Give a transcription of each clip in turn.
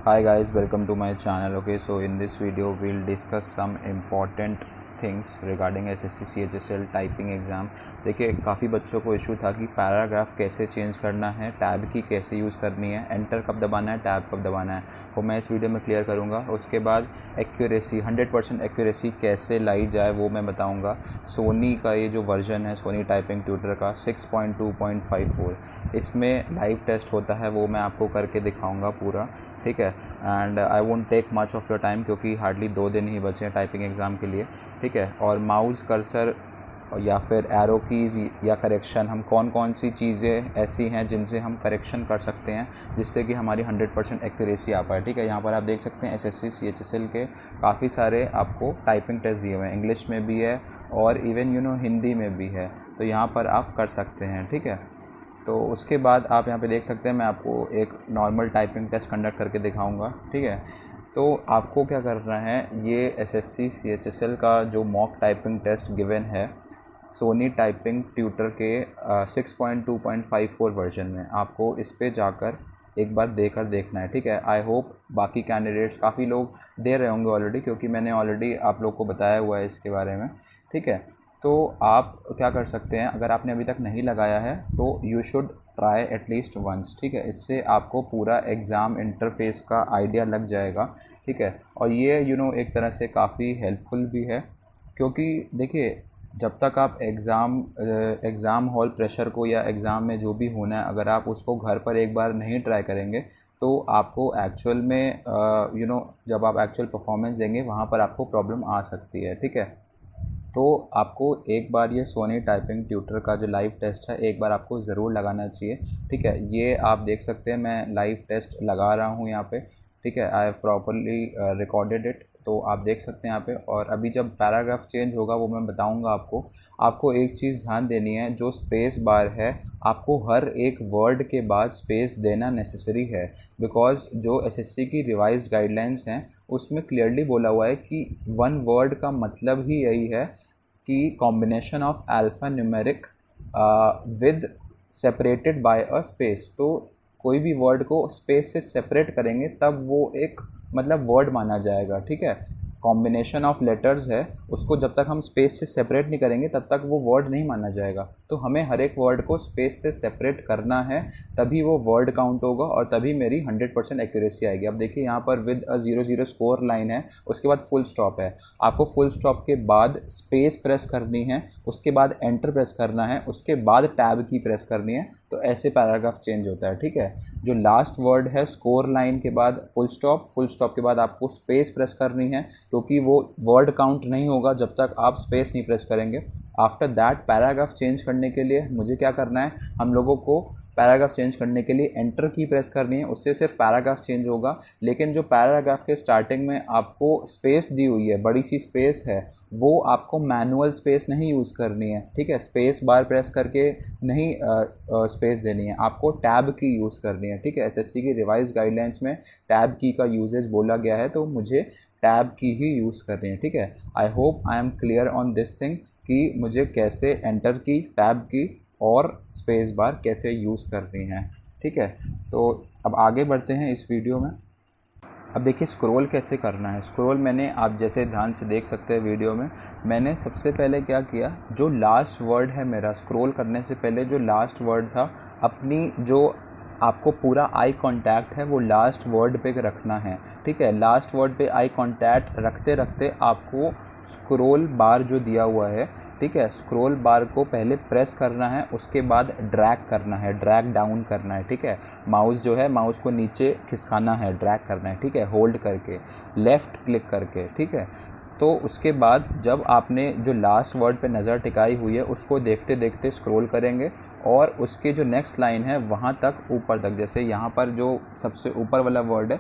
Hi guys, welcome to my channel. Okay, so in this video we'll discuss some important things regarding SSC CHSL typing exam. देखिए, काफ़ी बच्चों को issue था कि paragraph कैसे change करना है, टैब की कैसे यूज़ करनी है, एंटर कब दबाना है, टैब कब दबाना है, वो मैं इस वीडियो में क्लियर करूँगा। उसके बाद एक्यूरेसी 100% एक्यूरेसी कैसे लाई जाए वो मैं बताऊँगा। सोनी का ये जो वर्जन है सोनी टाइपिंग ट्यूटर का 6.2.54, इसमें लाइव टेस्ट होता है, वो मैं आपको करके दिखाऊँगा पूरा, ठीक है। And I won't take much of your time क्योंकि हार्डली 2 दिन ही बचे हैं टाइपिंग एग्ज़ाम के लिए, ठीक है। और माउस कर्सर या फिर एरो कीज़ या करेक्शन, हम कौन कौन सी चीज़ें ऐसी हैं जिनसे हम करेक्शन कर सकते हैं जिससे कि हमारी 100% एक्यूरेसी आ पाए, ठीक है। यहाँ पर आप देख सकते हैं एसएससी सीएचएसएल के काफ़ी सारे आपको टाइपिंग टेस्ट दिए हुए हैं, इंग्लिश में भी है और इवन हिंदी में भी है, तो यहाँ पर आप कर सकते हैं, ठीक है। तो उसके बाद आप यहाँ पे देख सकते हैं, मैं आपको एक नॉर्मल टाइपिंग टेस्ट कंडक्ट करके दिखाऊंगा, ठीक है। तो आपको क्या करना है, ये एसएससी सीएचएसएल का जो मॉक टाइपिंग टेस्ट गिवन है सोनी टाइपिंग ट्यूटर के 6.2.54 वर्जन में, आपको इस पे जाकर एक बार देकर देखना है, ठीक है। आई होप बाकी कैंडिडेट्स, काफ़ी लोग दे रहे होंगे ऑलरेडी क्योंकि मैंने ऑलरेडी आप लोग को बताया हुआ है इसके बारे में, ठीक है। तो आप क्या कर सकते हैं, अगर आपने अभी तक नहीं लगाया है तो you should try at least once, ठीक है। इससे आपको पूरा एग्ज़ाम इंटरफेस का आइडिया लग जाएगा, ठीक है। और ये एक तरह से काफ़ी हेल्पफुल भी है क्योंकि देखिए, जब तक आप एग्ज़ाम हॉल प्रेशर को या एग्ज़ाम में जो भी होना है, अगर आप उसको घर पर एक बार नहीं ट्राई करेंगे तो आपको एक्चुअल में जब आप एक्चुअल परफॉर्मेंस देंगे वहाँ पर आपको प्रॉब्लम आ सकती है, ठीक है। तो आपको एक बार ये सोनी टाइपिंग ट्यूटर का जो लाइव टेस्ट है एक बार आपको ज़रूर लगाना चाहिए, ठीक है। ये आप देख सकते हैं, मैं लाइव टेस्ट लगा रहा हूँ यहाँ पे, ठीक है। I have properly recorded it, तो आप देख सकते हैं यहाँ पे। और अभी जब पैराग्राफ चेंज होगा वो मैं बताऊँगा आपको एक चीज़ ध्यान देनी है, जो स्पेस बार है आपको हर एक वर्ड के बाद स्पेस देना नेसेसरी है, बिकॉज़ जो एसएससी की रिवाइज्ड गाइडलाइंस हैं उसमें क्लियरली बोला हुआ है कि वन वर्ड का मतलब ही यही है कि combination of alpha numeric with separated by a space. तो कोई भी वर्ड को स्पेस से सेपरेट करेंगे तब वो एक मतलब वर्ड माना जाएगा, ठीक है। कॉम्बिनेशन ऑफ लेटर्स है, उसको जब तक हम स्पेस से सेपरेट नहीं करेंगे तब तक वो वर्ड नहीं माना जाएगा। तो हमें हर एक वर्ड को स्पेस से सेपरेट करना है, तभी वो वर्ड काउंट होगा और तभी मेरी 100% एक्यूरेसी आएगी। अब देखिए, यहाँ पर विद अ 00 स्कोर लाइन है, उसके बाद फुल स्टॉप है, आपको फुल स्टॉप के बाद स्पेस प्रेस करनी है, उसके बाद एंटर प्रेस करना है, उसके बाद टैब की प्रेस करनी है, तो ऐसे पैराग्राफ चेंज होता है, ठीक है। जो लास्ट वर्ड है स्कोर लाइन के बाद फुल स्टॉप के बाद आपको स्पेस प्रेस करनी है, क्योंकि वो वर्ड काउंट नहीं होगा जब तक आप स्पेस नहीं प्रेस करेंगे। आफ्टर दैट पैराग्राफ चेंज करने के लिए मुझे क्या करना है, हम लोगों को पैराग्राफ चेंज करने के लिए एंटर की प्रेस करनी है, उससे सिर्फ पैराग्राफ चेंज होगा। लेकिन जो पैराग्राफ के स्टार्टिंग में आपको स्पेस दी हुई है, बड़ी सी स्पेस है, वो आपको मैनुअल स्पेस नहीं यूज़ करनी है, ठीक है। स्पेस बार प्रेस करके नहीं स्पेस देनी है, आपको टैब की यूज़ करनी है, ठीक है। एसएससी की रिवाइज गाइडलाइंस में टैब की का यूजेज बोला गया है, तो मुझे टैब की ही यूज़ करनी है, ठीक है। आई hope I am clear on this thing कि मुझे कैसे एंटर की, टैब की और स्पेस बार कैसे यूज़ करनी है, ठीक है। तो अब आगे बढ़ते हैं इस वीडियो में। अब देखिए, स्क्रॉल कैसे करना है। स्क्रॉल मैंने, आप जैसे ध्यान से देख सकते हैं वीडियो में, मैंने सबसे पहले क्या किया, जो लास्ट वर्ड है मेरा, स्क्रॉल करने से पहले जो लास्ट वर्ड था, अपनी जो आपको पूरा आई कांटेक्ट है वो लास्ट वर्ड पे रखना है, ठीक है। लास्ट वर्ड पे आई कांटेक्ट रखते रखते आपको स्क्रॉल बार जो दिया हुआ है, ठीक है, स्क्रॉल बार को पहले प्रेस करना है, उसके बाद ड्रैग करना है, ड्रैग डाउन करना है, ठीक है। माउस जो है, माउस को नीचे खिसकाना है, ड्रैग करना है, ठीक है, होल्ड करके, लेफ़्ट क्लिक करके, ठीक है। तो उसके बाद जब आपने जो लास्ट वर्ड पे नज़र टिकाई हुई है उसको देखते देखते स्क्रॉल करेंगे और उसके जो नेक्स्ट लाइन है वहाँ तक, ऊपर तक, जैसे यहाँ पर जो सबसे ऊपर वाला वर्ड है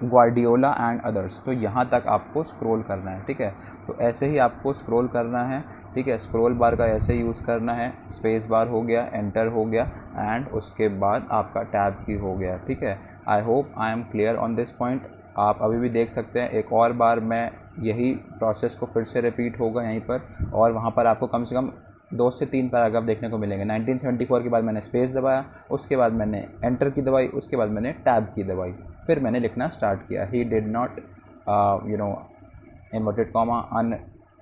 ग्वार्डियोला एंड अदर्स, तो यहाँ तक आपको स्क्रॉल करना है, ठीक है। तो ऐसे ही आपको स्क्रॉल करना है, ठीक है। स्क्रॉल बार का ऐसे यूज़ करना है, स्पेस बार हो गया, एंटर हो गया एंड उसके बाद आपका टैब की हो गया, ठीक है। आई hope I am clear on this point. आप अभी भी देख सकते हैं, एक और बार मैं यही प्रोसेस को फिर से रिपीट होगा यहीं पर, और वहाँ पर आपको कम से कम 2 से 3 पैराग्राफ देखने को मिलेंगे। 1974 के बाद मैंने स्पेस दबाया, उसके बाद मैंने एंटर की दबाई, उसके बाद मैंने टैब की दबाई। फिर मैंने लिखना स्टार्ट किया, he did not you know inverted comma un,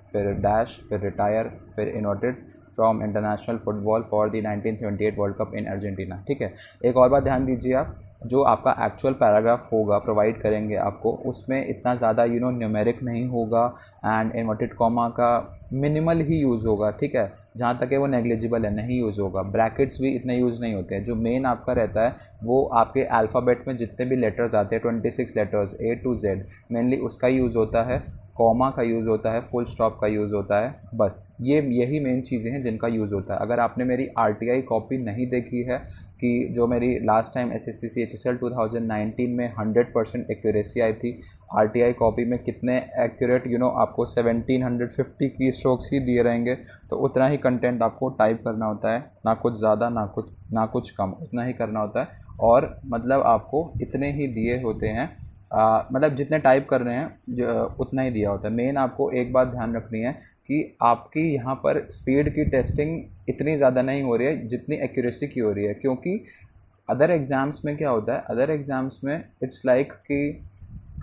फिर डैश, फिर रिटायर, फिर inverted from international football for the 1978 World Cup in Argentina. ठीक है, एक और बात ध्यान दीजिए आप, जो आपका एक्चुअल पैराग्राफ होगा प्रोवाइड करेंगे आपको, उसमें इतना ज़्यादा न्यूमेरिक नहीं होगा एंड इन्वर्टेड कॉमा का मिनिमल ही यूज़ होगा। ठीक है, जहाँ तक है वो नेग्लिजिबल है, नहीं यूज़ होगा। ब्रैकेट्स भी इतने यूज़ नहीं होते हैं। जो मेन आपका रहता है वो आपके अल्फ़ाबेट में जितने भी लेटर्स आते हैं 26 letters A to Z, mainly उसका यूज़ होता है, कॉमा का यूज़ होता है, फुल स्टॉप का यूज़ होता है, बस यही मेन चीज़ें हैं जिनका यूज़ होता है। अगर आपने मेरी RTI कॉपी नहीं देखी है कि जो मेरी लास्ट टाइम SSC CHSL 2019 में 100% एक्यूरेसी आई थी, RTI कॉपी में कितने एक्यूरेट आपको 1750 की स्ट्रोक्स ही दिए रहेंगे, तो उतना ही कंटेंट आपको टाइप करना होता है, ना कुछ ज़्यादा ना कुछ कम, उतना ही करना होता है। और मतलब आपको इतने ही दिए होते हैं, मतलब जितने टाइप कर रहे हैं उतना ही दिया होता है। मेन आपको एक बात ध्यान रखनी है कि आपकी यहाँ पर स्पीड की टेस्टिंग इतनी ज़्यादा नहीं हो रही है जितनी एक्यूरेसी की हो रही है, क्योंकि अदर एग्ज़ाम्स में क्या होता है, अदर एग्ज़ाम्स में इट्स लाइक कि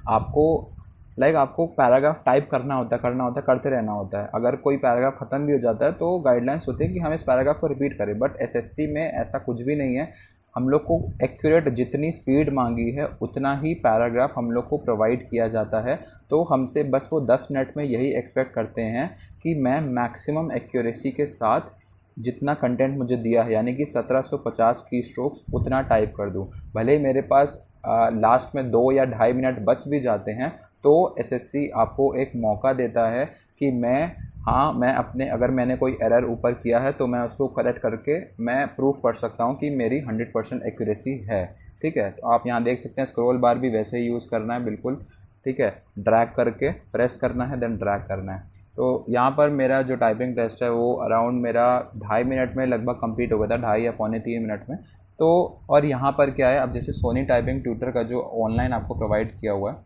आपको पैराग्राफ टाइप करना होता है, करते रहना होता है। अगर कोई पैराग्राफ ख़त्म भी हो जाता है तो गाइडलाइंस होती है कि हम इस पैराग्राफ को रिपीट करें, बट SSC में ऐसा कुछ भी नहीं है। हम लोग को एक्यूरेट जितनी स्पीड मांगी है उतना ही पैराग्राफ हम लोग को प्रोवाइड किया जाता है। तो हमसे बस वो 10 मिनट में यही एक्सपेक्ट करते हैं कि मैं मैक्सिमम एक्यूरेसी के साथ जितना कंटेंट मुझे दिया है, यानी कि 1750 की स्ट्रोक्स, उतना टाइप कर दूं। भले ही मेरे पास लास्ट में 2 या 2.5 मिनट बच भी जाते हैं, तो SSC आपको एक मौका देता है कि मैं अपने, अगर मैंने कोई एरर ऊपर किया है तो मैं उसको करेक्ट करके मैं प्रूफ कर सकता हूँ कि मेरी 100% एक्यूरेसी है। ठीक है, तो आप यहाँ देख सकते हैं स्क्रॉल बार भी वैसे ही यूज़ करना है बिल्कुल। ठीक है, ड्रैग करके प्रेस करना है, देन ड्रैग करना है। तो यहाँ पर मेरा जो टाइपिंग टेस्ट है वो अराउंड मेरा 2.5 मिनट में लगभग कंप्लीट हो गया था, 2.5 या पौने 3 मिनट में। तो और यहाँ पर क्या है, अब जैसे सोनी टाइपिंग ट्यूटर का जो ऑनलाइन आपको प्रोवाइड किया हुआ है,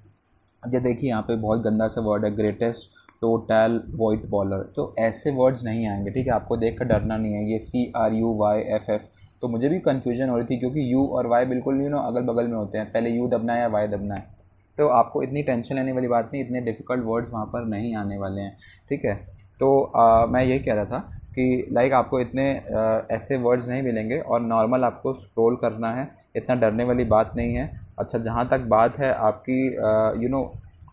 अब ये देखिए यहाँ पे बहुत गंदा सा वर्ड है, ग्रेटेस्ट टोटल वाइट बॉलर, तो ऐसे वर्ड्स नहीं आएंगे। ठीक है, आपको देख कर डरना नहीं है। ये CRUYFF, तो मुझे भी कन्फ्यूजन हो रही थी क्योंकि U और Y बिल्कुल अगल बगल में होते हैं, पहले U दबना है या Y दबना है। तो आपको इतनी टेंशन लेने वाली बात नहीं, इतने डिफ़िकल्ट वर्ड्स वहाँ पर नहीं आने वाले हैं। ठीक है, तो मैं यही कह रहा था कि आपको इतने ऐसे वर्ड्स नहीं मिलेंगे और नॉर्मल आपको स्क्रॉल करना है, इतना डरने वाली बात नहीं है। अच्छा, जहाँ तक बात है आपकी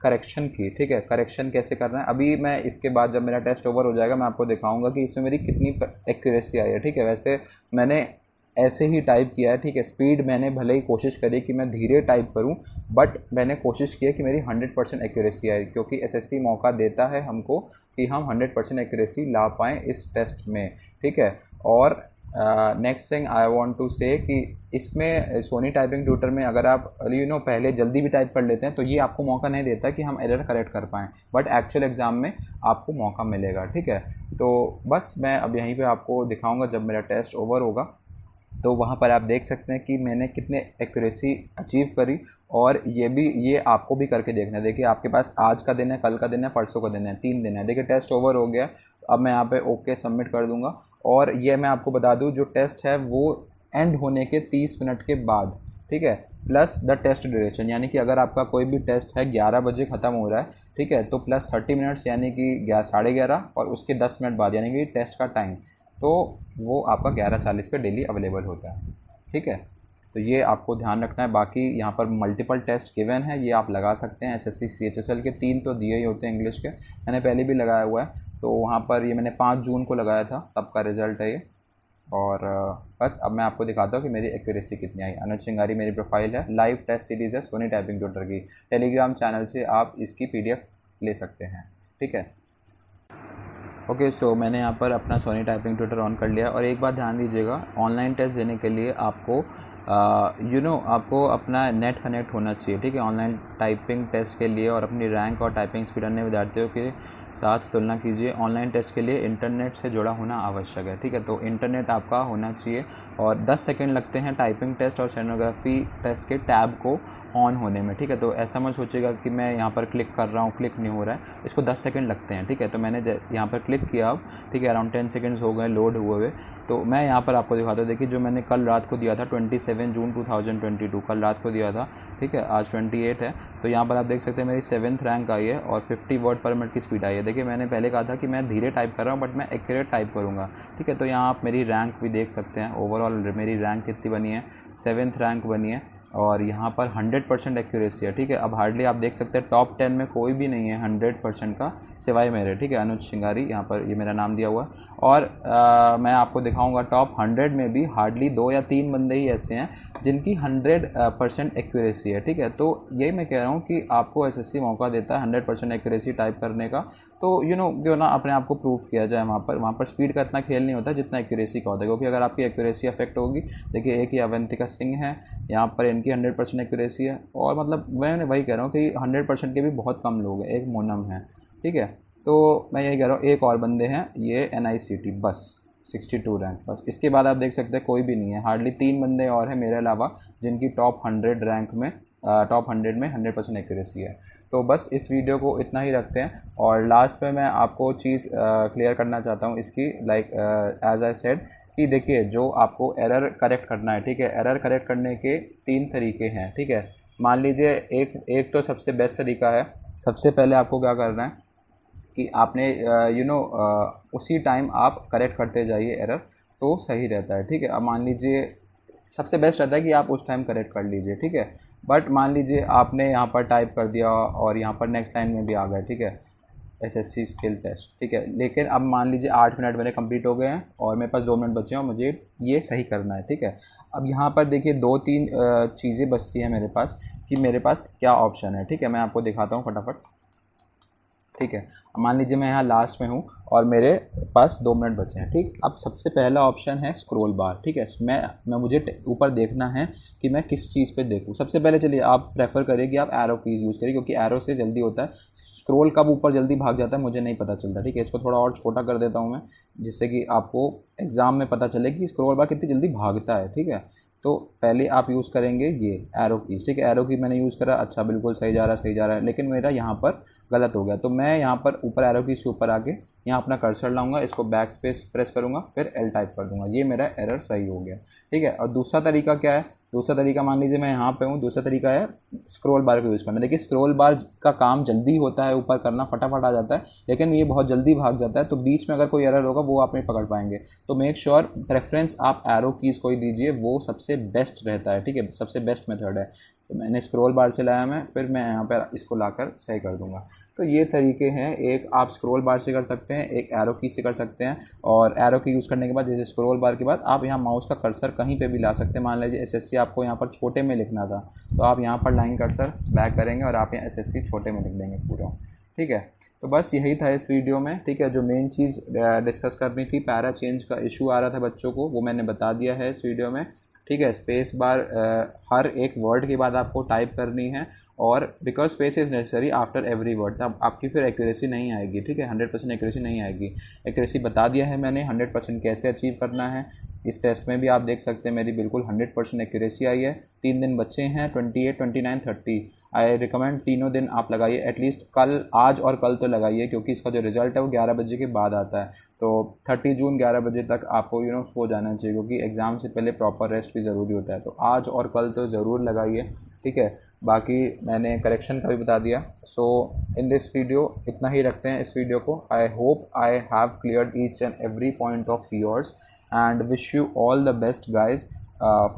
करेक्शन की, ठीक है, करेक्शन कैसे करना है, अभी मैं इसके बाद जब मेरा टेस्ट ओवर हो जाएगा मैं आपको दिखाऊंगा कि इसमें मेरी कितनी एक्यूरेसी आई है। ठीक है, वैसे मैंने ऐसे ही टाइप किया है। ठीक है, स्पीड मैंने भले ही कोशिश करी कि मैं धीरे टाइप करूं, बट मैंने कोशिश की है कि मेरी 100% एक्यूरेसी आए, क्योंकि SSC मौका देता है हमको कि हम 100% एक्यूरेसी ला पाएँ इस टेस्ट में। ठीक है, और next thing I want to say कि इसमें सोनी टाइपिंग ट्यूटर में अगर आप पहले जल्दी भी टाइप कर लेते हैं तो ये आपको मौका नहीं देता कि हम एरर करेक्ट कर पाएँ, बट एक्चुअल एग्ज़ाम में आपको मौका मिलेगा। ठीक है, तो बस मैं अब यहीं पे आपको दिखाऊंगा जब मेरा टेस्ट ओवर होगा, तो वहाँ पर आप देख सकते हैं कि मैंने कितने एक्यूरेसी अचीव करी। और ये आपको भी करके देखना है। देखिए, आपके पास आज का दिन है, कल का दिन है, परसों का दिन है, 3 दिन है। देखिए, टेस्ट ओवर हो गया, अब मैं यहाँ पे ओके सबमिट कर दूँगा। और ये मैं आपको बता दूँ, जो टेस्ट है वो एंड होने के 30 मिनट के बाद, ठीक है, प्लस द टेस्ट ड्यूरेशन, यानी कि अगर आपका कोई भी टेस्ट है 11 बजे ख़त्म हो रहा है, ठीक है, तो प्लस 30 मिनट्स यानी कि 11:30 और उसके 10 मिनट बाद यानी कि टेस्ट का टाइम, तो वो आपका 11:40 पे डेली अवेलेबल होता है। ठीक है, तो ये आपको ध्यान रखना है। बाकी यहाँ पर मल्टीपल टेस्ट गिवन है, ये आप लगा सकते हैं। SSC CHSL के 3 तो दिए ही होते हैं इंग्लिश के, मैंने पहले भी लगाया हुआ है, तो वहाँ पर ये मैंने 5 जून को लगाया था, तब का रिज़ल्ट है ये। और बस अब मैं आपको दिखाता हूँ कि मेरी एक्यूरेसी कितनी आई। अनुज चिंगारी मेरी प्रोफाइल है, लाइव टेस्ट सीरीज़ है सोनी टाइपिंग ट्यूटर की, टेलीग्राम चैनल से आप इसकी PDF ले सकते हैं। ठीक है, ओके, सो मैंने यहाँ पर अपना सोनी टाइपिंग ट्यूटर ऑन कर लिया। और एक बात ध्यान दीजिएगा, ऑनलाइन टेस्ट देने के लिए आपको आपको अपना नेट कनेक्ट होना चाहिए। ठीक है, ऑनलाइन टाइपिंग टेस्ट के लिए और अपनी रैंक और टाइपिंग स्पीड अन्य विद्यार्थियों के साथ तुलना कीजिए। ऑनलाइन टेस्ट के लिए इंटरनेट से जुड़ा होना आवश्यक है। ठीक है, तो इंटरनेट आपका होना चाहिए। और 10 सेकेंड लगते हैं टाइपिंग टेस्ट और स्टेनोग्राफी टेस्ट के टैब को ऑन होने में। ठीक है, तो ऐसा मत सोचिएगा कि मैं यहाँ पर क्लिक कर रहा हूँ, क्लिक नहीं हो रहा है, इसको 10 सेकेंड लगते हैं। ठीक है, तो मैंने यहाँ पर क्लिक किया अब, ठीक है, अराउंड 10 सेकेंड्स हो गए लोड हुए हुए। तो मैं यहाँ पर आपको दिखाता हूँ। देखिए, जो मैंने कल रात को दिया था 27 7 जून 2022, कल रात को दिया था, ठीक है। आज 28 है, तो यहाँ पर आप देख सकते हैं मेरी 7th रैंक आई है और 50 वर्ड पर मिनट की स्पीड आई है। देखिए मैंने पहले कहा था कि मैं धीरे टाइप कर रहा हूँ, बट मैं एक्यूरेट टाइप करूँगा, ठीक है। तो यहाँ आप मेरी रैंक भी देख सकते हैं, ओवरऑल मेरी रैंक कितनी बनी है, 7th रैंक बनी है और यहाँ पर 100% एक्यूरेसी है, ठीक है। अब हार्डली आप देख सकते हैं टॉप 10 में कोई भी नहीं है 100% का, सिवाय मेरे, ठीक है। अनुज सिंगारी, यहाँ पर ये मेरा नाम दिया हुआ है। और मैं आपको दिखाऊंगा टॉप 100 में भी हार्डली 2 या 3 बंदे ही ऐसे हैं जिनकी 100% एक्यूरेसी है, ठीक है। तो यही मैं कह रहा हूँ कि आपको एसएससी मौका देता है 100% एक्यूरेसी टाइप करने का, तो क्यों ना अपने आप को प्रूव किया जाए। वहाँ पर स्पीड का इतना खेल नहीं होता जितना एक्यूरेसी का होता है, क्योंकि अगर आपकी एक्यूरेसी अफेक्ट होगी, देखिए एक ही अवंतिका सिंह है, यहाँ पर इनकी 100% एक्यूरेसी है, और मतलब मैं वही कह रहा हूँ कि 100% के भी बहुत कम लोग हैं, एक मोनम है, ठीक है। तो मैं यही कह रहा हूँ एक और बंदे हैं, ये NICT, बस 62 रैंक, बस। इसके बाद आप देख सकते हैं कोई भी नहीं है, हार्डली 3 बंदे और हैं मेरे अलावा जिनकी टॉप 100 रैंक में, टॉप 100 में 100% एक्यूरेसी है। तो बस इस वीडियो को इतना ही रखते हैं, और लास्ट में मैं आपको चीज़ क्लियर करना चाहता हूँ इसकी, लाइक एज आई सेड कि देखिए जो आपको एरर करेक्ट करना है, ठीक है, एरर करेक्ट करने के 3 तरीके हैं, ठीक है। मान लीजिए एक तो सबसे बेस्ट तरीका है, सबसे पहले आपको क्या करना है कि आपने उसी टाइम आप करेक्ट करते जाइए एरर, तो सही रहता है, ठीक है। अब मान लीजिए सबसे बेस्ट रहता है कि आप उस टाइम करेक्ट कर लीजिए, ठीक है। बट मान लीजिए आपने यहाँ पर टाइप कर दिया और यहाँ पर नेक्स्ट लाइन में भी आ गए, ठीक है, SSC स्किल टेस्ट, ठीक है। लेकिन अब मान लीजिए 8 मिनट मेरे कंप्लीट हो गए हैं और मेरे पास 2 मिनट बचे हैं और मुझे ये सही करना है, ठीक है। अब यहाँ पर देखिए 2-3 चीज़ें बचती हैं मेरे पास कि मेरे पास क्या ऑप्शन है, ठीक है। मैं आपको दिखाता हूँ फटाफट, ठीक है। मान लीजिए मैं यहाँ लास्ट में हूँ और मेरे पास 2 मिनट बचे हैं, ठीक। अब सबसे पहला ऑप्शन है स्क्रॉल बार, ठीक है। मुझे ऊपर देखना है कि मैं किस चीज़ पे देखूँ। सबसे पहले चलिए आप प्रेफर करिए कि आप एरो कीज़ यूज़ करिए, क्योंकि एरो से जल्दी होता है, स्क्रॉल कब ऊपर जल्दी भाग जाता है मुझे नहीं पता चलता, ठीक है। इसको थोड़ा और छोटा कर देता हूँ मैं, जिससे कि आपको एग्ज़ाम में पता चले कि स्क्रॉल बार कितनी जल्दी भागता है, ठीक है। तो पहले आप यूज़ करेंगे ये एरो कीज़, ठीक है। एरो की मैंने यूज़ करा, अच्छा बिल्कुल सही जा रहा है, लेकिन मेरा यहाँ पर गलत हो गया। तो मैं यहाँ पर ऊपर एरो कीज़ से ऊपर आके यहाँ अपना कर्सर लाऊंगा, इसको बैक स्पेस प्रेस करूँगा, फिर L टाइप कर दूँगा, ये मेरा एरर सही हो गया, ठीक है। और दूसरा तरीका क्या है, दूसरा तरीका मान लीजिए मैं यहाँ पे हूँ, दूसरा तरीका है स्क्रॉल बार को यूज़ करना। देखिए स्क्रॉल बार का काम जल्दी होता है, ऊपर करना फटाफट आ जाता है, लेकिन ये बहुत जल्दी भाग जाता है, तो बीच में अगर कोई एरर होगा वो आप नहीं पकड़ पाएंगे। तो मेक श्योर प्रेफरेंस आप एरो कीज़ को ही दीजिए, वो सबसे बेस्ट रहता है, ठीक है, सबसे बेस्ट मेथड है। तो मैंने स्क्रॉल बार से लाया मैं, फिर मैं यहाँ पर इसको लाकर सही कर दूँगा। तो ये तरीके हैं, एक आप स्क्रॉल बार से कर सकते हैं, एक एरो की से कर सकते हैं। और एरो की यूज़ करने के बाद, जैसे स्क्रॉल बार के बाद आप यहाँ माउस का कर्सर कहीं पे भी ला सकते हैं। मान लीजिए SSC आपको यहाँ पर छोटे में लिखना था, तो आप यहाँ पर लाइन कर्सर बैक करेंगे और आप यहाँ SSC छोटे में लिख देंगे पूरा, ठीक है। तो बस यही था इस वीडियो में, ठीक है। जो मेन चीज़ डिस्कस करनी थी, पैरा चेंज का इशू आ रहा था बच्चों को, वो मैंने बता दिया है इस वीडियो में, ठीक है। स्पेस बार हर एक वर्ड के बाद आपको टाइप करनी है, और because space is necessary after every word, तब आपकी फिर एक्यूरेसी नहीं आएगी, ठीक है, 100% एक्यूरेसी नहीं आएगी। एक्यूरेसी बता दिया है मैंने, 100% कैसे अचीव करना है। इस टेस्ट में भी आप देख सकते हैं मेरी बिल्कुल 100% एक्यूरेसी आई है। 3 दिन बच्चे हैं, 28, 29, 30। आई रिकमेंड तीनों दिन आप लगाइए, एटलीस्ट कल, आज और कल तो लगाइए, क्योंकि इसका जो रिजल्ट है वो 11 बजे के बाद आता है। तो 30 जून 11 बजे तक आपको सो जाना चाहिए, क्योंकि एग्ज़ाम से पहले प्रॉपर रेस्ट भी ज़रूरी होता है। तो आज और कल तो ज़रूर लगाइए, ठीक है। बाकी मैंने करेक्शन का भी बता दिया। सो इन दिस वीडियो इतना ही रखते हैं इस वीडियो को। I hope I have cleared each and every point of yours, and wish you all the best guys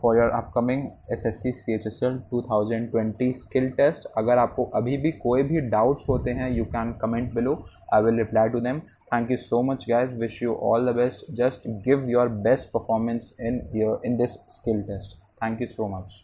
for your upcoming SSC CHSL 2020 skill test. अगर आपको अभी भी कोई भी डाउट्स होते हैं, you can comment below, I will reply to them. Thank you so much guys, wish you all the best, just give your best performance in this skill test. Thank you so much.